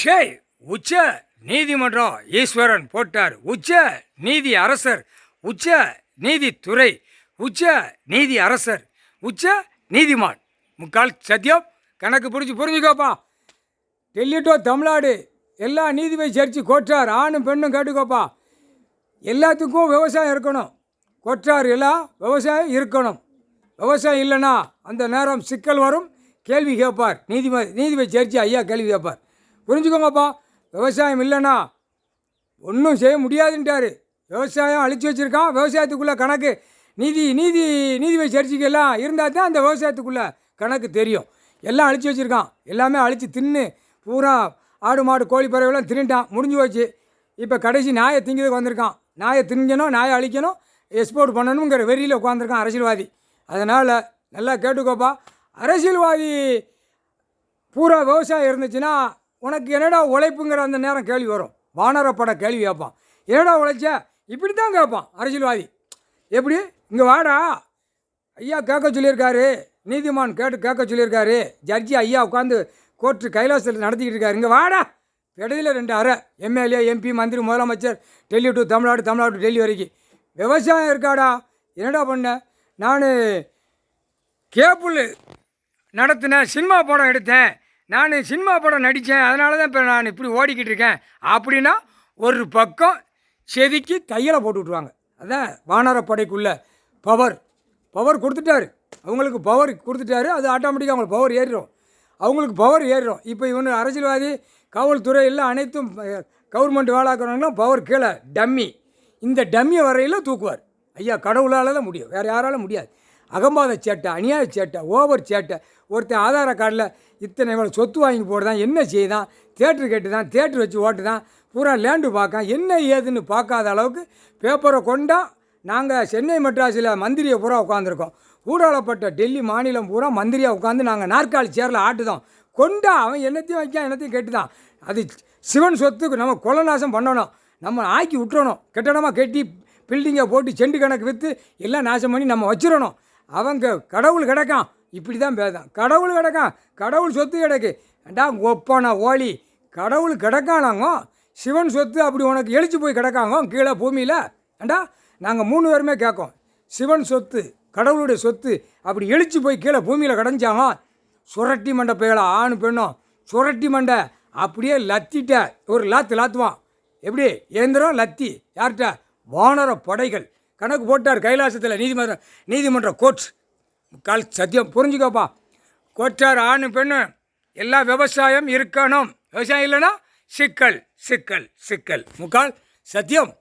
ஷே உச்ச நீதிமன்றம் ஈஸ்வரன் போட்டார். உச்ச நீதி அரசர், உச்ச நீதித்துறை, உச்ச நீதி அரசர், உச்ச நீதிமான். முக்கால் சத்தியம். கணக்கு புரிஞ்சுக்கோப்பா. டெல்லி டு தமிழ்நாடு எல்லா நீதிபதி சேர்ச்சி கொற்றார் ஆணும் பெண்ணும் கேட்டுக்கோப்பா. எல்லாத்துக்கும் விவசாயம் இருக்கணும். கொற்றார் எல்லாம் விவசாயம் இருக்கணும். விவசாயம் இல்லைன்னா அந்த நேரம் சிக்கல் வரும். கேள்வி கேட்பார் நீதிபதி சேர்ச்சி ஐயா கேள்வி கேட்பார். புரிஞ்சுக்கோங்கப்பா. விவசாயம் இல்லைன்னா ஒன்றும் செய்ய முடியாதுன்ட்டார். விவசாயம் அழிச்சு வச்சுருக்கான். விவசாயத்துக்குள்ளே கணக்கு நீதிபதி சேர்ச்சிக்கு எல்லாம் இருந்தால் தான் அந்த விவசாயத்துக்குள்ளே கணக்கு தெரியும். எல்லாம் அழிச்சு வச்சுருக்கான். எல்லாமே அழித்து தின்னு பூரா ஆடு மாடு கோழி பறவைலாம் தின்னுட்டான். முடிஞ்சு போச்சு. இப்போ கடைசி நாயை திங்கிறதுக்கு வந்திருக்கான். நாயை திங்கணும், நாயை அழிக்கணும், எக்ஸ்போர்ட் பண்ணணுங்கிற வெறியில் உட்காந்துருக்கான் அரசியல்வாதி. அதனால் நல்லா கேட்டுக்கோப்பா. அரசியல்வாதி பூரா விவசாயம் இருந்துச்சுன்னா உனக்கு என்னடா உழைப்புங்கிற அந்த நேரம் கேள்வி வரும். வானரப்பட கேள்வி கேட்பான். என்னடா உழைச்ச இப்படி தான் கேட்பான் அரசியல்வாதி. எப்படி இங்கே வாடா ஐயா கேட்க சொல்லியிருக்காரு, நீதிமான் கேட்க சொல்லியிருக்காரு, ஜட்ஜி ஐயா உட்காந்து கோர்ட்டு கைலாசத்தில் நடத்திக்கிட்டு இருக்காரு, இங்கே வாடா. இடையில 2 அறை எம்எல்ஏ எம்பி மந்திரி முதலமைச்சர் டெல்லி டு தமிழ்நாடு, தமிழ்நாடு டு டெல்லி வரைக்கும் விவசாயம் இருக்காடா. என்னடா பண்ண? நான் கேபிள் நடத்தினேன், சினிமா படம் எடுத்தேன், நான் சினிமா படம் நடித்தேன், அதனால தான் இப்போ நான் இப்படி ஓடிக்கிட்டு இருக்கேன் அப்படின்னா ஒரு பக்கம் செதுக்கி தையலை போட்டு விட்ருவாங்க. அதான் வானரப்படைக்குள்ளே பவர் கொடுத்துட்டாரு. அவங்களுக்கு பவர் கொடுத்துட்டாரு. அது ஆட்டோமேட்டிக்காக அவங்களுக்கு பவர் ஏறிடும். அவங்களுக்கு பவர் ஏறிடும். இப்போ இவனு அரசியல்வாதி காவல்துறை எல்லாம் அனைத்தும் கவர்மெண்ட் வேலைக்கிறவங்களும் பவர் கீழே டம்மி. இந்த டம்மியை வரையில் தூக்குவார் ஐயா. கடவுளால் தான் முடியும், வேறு யாராலும் முடியாது. அகம்பாத சேட்டை, அநியாய சேட்டை, ஓவர் சேட்டை. ஒருத்தன் ஆதார கார்டில் இத்தனை இவ்வளோ சொத்து வாங்கி போடுதான், என்ன செய்தான், தேட்ரு கேட்டு தான், தேட்ரு வச்சு ஓட்டு தான், பூரா லேண்டு பார்க்க என்ன ஏதுன்னு பார்க்காத அளவுக்கு பேப்பரை கொண்டா. நாங்கள் சென்னை மெட்ராஸில் மந்திரியை பூரா உட்காந்துருக்கோம். ஊடாளப்பட்ட டெல்லி மாநிலம் பூரா மந்திரியாக உட்காந்து நாங்கள் நாற்காலி சேரில் ஆட்டுதோம். கொண்டா அவன் என்னத்தையும் வைக்கான், என்னத்தையும் கேட்டு தான். அது சிவன் சொத்துக்கு நம்ம கொலநாசம் பண்ணணும், நம்ம ஆக்கி விட்டுறணும். கட்டடமாக கட்டி பில்டிங்கை போட்டு செண்டு கணக்கு விற்று எல்லாம் நாசம் பண்ணி நம்ம வச்சிடணும். அவங்க கடவுள் கிடக்கான். இப்படி தான் பேதான். கடவுள் கிடக்கான், கடவுள் சொத்து கிடக்கு. ஏண்டா ஒப்பானா ஓலி, கடவுள் கிடக்கானாங்க. சிவன் சொத்து அப்படி உனக்கு எழுச்சி போய் கிடக்காங்க கீழே பூமியில். ஏண்டா நாங்கள் 3 பேருமே கேட்கோம். சிவன் சொத்து, கடவுளுடைய சொத்து அப்படி எழுச்சி போய் கீழே பூமியில் கிடஞ்சாங்க. சுரட்டி மண்டை பயலா ஆணு பெண்ணும் சுரட்டி மண்டை அப்படியே லத்திட்ட ஒரு லாத்துவான். எப்படி ஏந்திரம் லத்தி யார்கிட்ட? வானர படைகள். கணக்கு போட்டார் கைலாசத்தில் நீதிமன்ற கோர்ட். கால் சத்தியம். புரிஞ்சுக்கோப்பா. கோட்டார் ஆணு பெண்ணு எல்லா விவசாயம் இருக்கணும். விவசாயம் இல்லைன்னா சிக்கல் சிக்கல் சிக்கல். முக்கால் சத்தியம்.